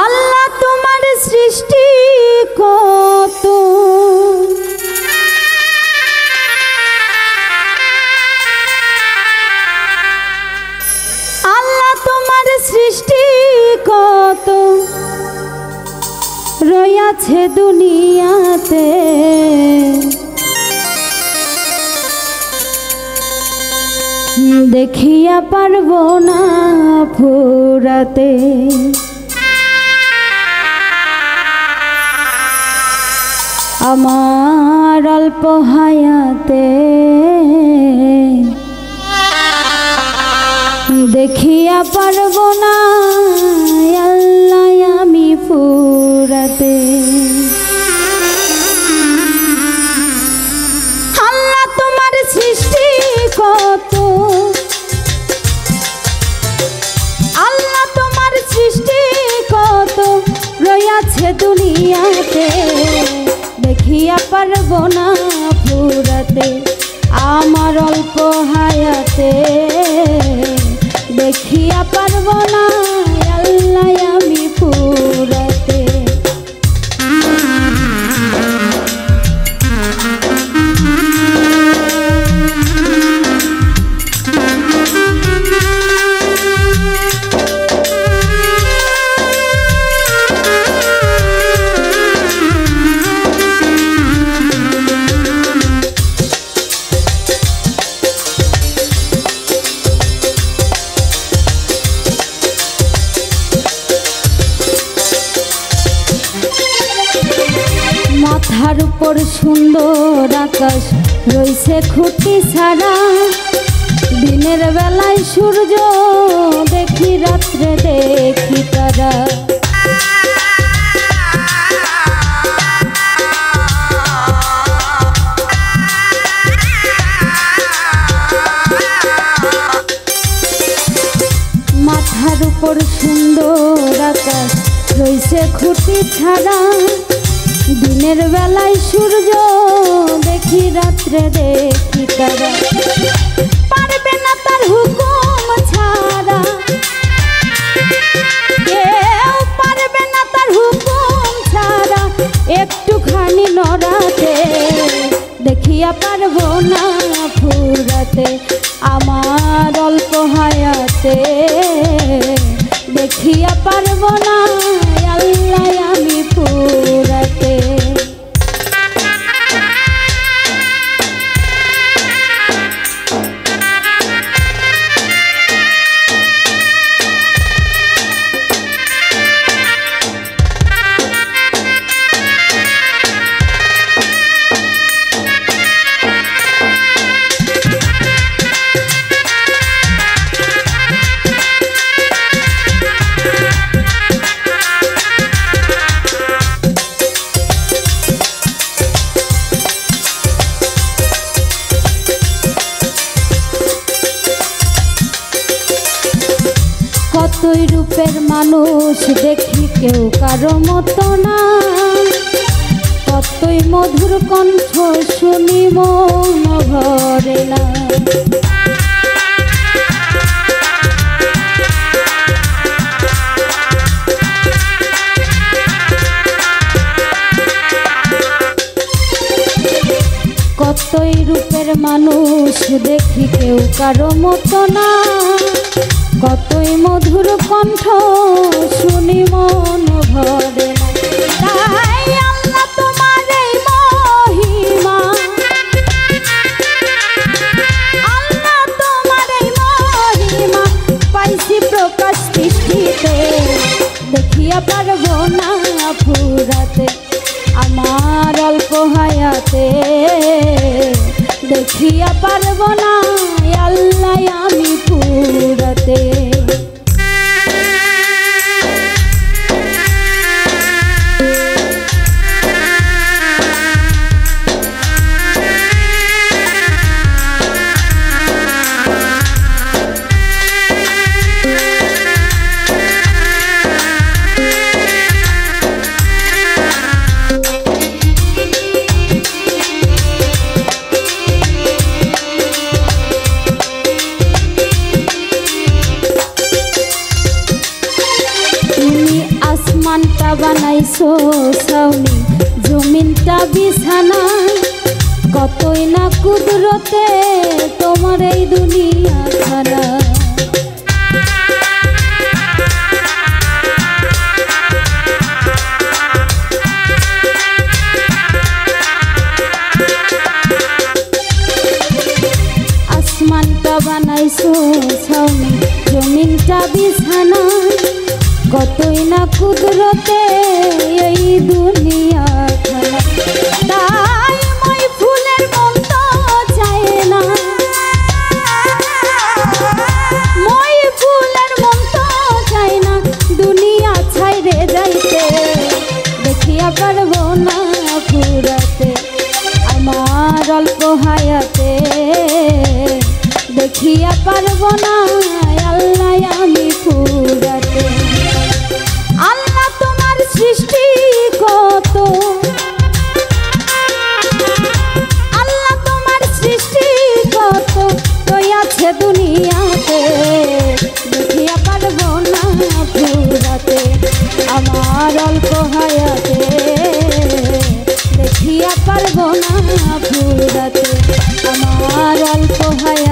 আল্লাহ তোমার সৃষ্টি কত, আল্লাহ তোমার সৃষ্টি কত রয়াছে দুনিয়াতে, দেখিয়া পারবো না ফুরাতে। আমার অল্প হায়াতে দেখিয়া পারবো না আল্লাহ আমি ফুরাতে। আল্লাহ তোমার সৃষ্টি কত, আল্লাহ তোমার সৃষ্টি কত রয়াছে দুনিয়াতে, দেখিয়া পারবো না ফুরাতে। আমার অল্প হায়াতে দেখিয়া পারবো না আল্লাহ আমি ফুরাতে। মাথার উপর সুন্দর আকাশ রইছে খুঁটি ছাড়া, দিনের বেলায় সূর্য দেখি রাত্রে দেখি তারা। মাথার উপর সুন্দর আকাশ রইছে খুঁটি ছাড়া, দিনের বেলায় সূর্য দেখি রাত্রে দেখি তারা। পারবে না তার হুকুম ছাড়া, কেউ পারবে না তার হুকুম ছাড়া একটুখানি নড়াতে, দেখিয়া পারবো না ফুরাতে। আমার অল্প হায়াতে দেখিয়া পারবো না আল্লাহ আমি ফুরাতে। কতই রূপের মানুষ দেখি কেউ কারো মতো না, কতই মধুর কণ্ঠ শুনি মন ভরে না। কতই রূপের মানুষ দেখি কেউ কারো মতো না, কতই মধুর কণ্ঠ শুনি মন ভরে না। তাই আল্লাহ তোমার এই মহিমা, আল্লাহ তোমার এই মহিমা পাইছি প্রকাশ সৃষ্টিতে, দেখিয়া পারবো না ফুরাতে। আমার অল্প হায়াতে দেখিয়া পারবো না আল্লাহ আমি ফুরাতে। কতই না কুদরতে তোমার এই দুনিয়া খানা। আসমানটা বানাইছো ছাউনি, জমিনটা বিছানা, কতই না কুদরতে এই দুনিয়া খানা। তাই মই ফুলের মন তো চায় না, মই ফুলের মন তো চায় না দুনিয়া ছাইরে যাইতে। দেখিয়া পারবো না ফুরাতে আমার অল্প হায়াতে, দেখিয়া পারবো না আল্লাহ আমি ফুরাতে। আল্লাহ তোমার সৃষ্টি কত, আল্লাহ তোমার সৃষ্টি কত আছে দুনিয়াতে, দেখিয়া পারবো না ফুরাতে আমার অল্প হায়াতে, দেখিয়া পারবো না ফুরাতে আমার অল্প হায়াতে।